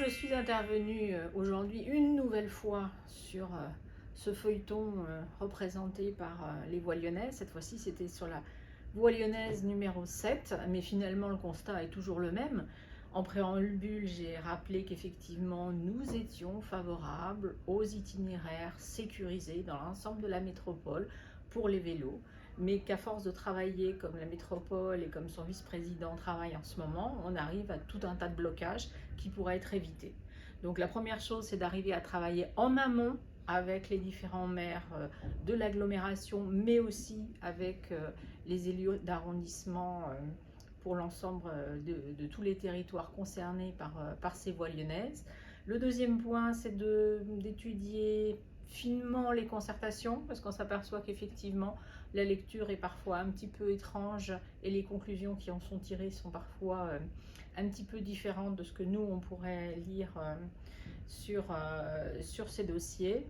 je suis intervenue aujourd'hui une nouvelle fois sur ce feuilleton représenté par les voies lyonnaises. Cette fois-ci, c'était sur la voie lyonnaise numéro 7, mais finalement le constat est toujours le même. En préambule, j'ai rappelé qu'effectivement, nous étions favorables aux itinéraires sécurisés dans l'ensemble de la métropole pour les vélos, mais qu'à force de travailler comme la métropole et comme son vice-président travaille en ce moment, on arrive à tout un tas de blocages qui pourraient être évités. Donc la première chose, c'est d'arriver à travailler en amont avec les différents maires de l'agglomération, mais aussi avec les élus d'arrondissement pour l'ensemble de tous les territoires concernés par ces voies lyonnaises. Le deuxième point, c'est d'étudier finement les concertations, parce qu'on s'aperçoit qu'effectivement, la lecture est parfois un petit peu étrange et les conclusions qui en sont tirées sont parfois un petit peu différentes de ce que nous, on pourrait lire sur ces dossiers.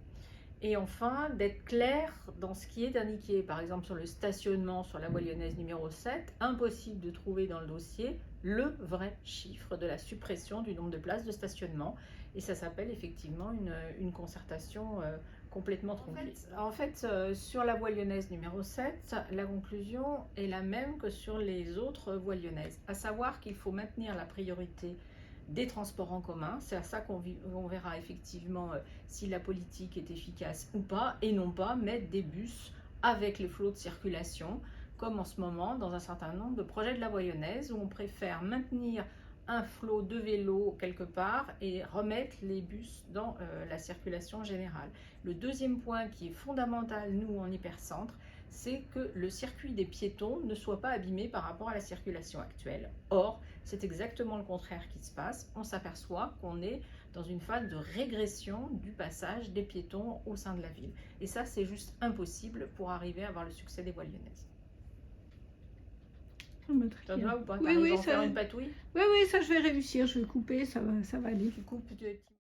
Et enfin, d'être clair dans ce qui est indiqué. Par exemple, sur le stationnement sur la voie lyonnaise numéro 7, impossible de trouver dans le dossier le vrai chiffre de la suppression du nombre de places de stationnement. Et ça s'appelle effectivement une concertation complètement tronquée. En fait, sur la voie lyonnaise numéro 7, la conclusion est la même que sur les autres voies lyonnaises, à savoir qu'il faut maintenir la priorité des transports en commun. C'est à ça qu'on verra effectivement si la politique est efficace ou pas, et non pas mettre des bus avec les flots de circulation, comme en ce moment dans un certain nombre de projets de la voie lyonnaise, où on préfère maintenir un flot de vélos quelque part et remettre les bus dans la circulation générale. Le deuxième point qui est fondamental, nous, en hypercentre, c'est que le circuit des piétons ne soit pas abîmé par rapport à la circulation actuelle. Or, c'est exactement le contraire qui se passe. On s'aperçoit qu'on est dans une phase de régression du passage des piétons au sein de la ville. Et ça, c'est juste impossible pour arriver à avoir le succès des voies lyonnaises. Ça te va ou pas? Oui, oui, ça... faire une patouille? Oui, oui, ça je vais réussir, je vais couper, ça va aller. Tu coupes,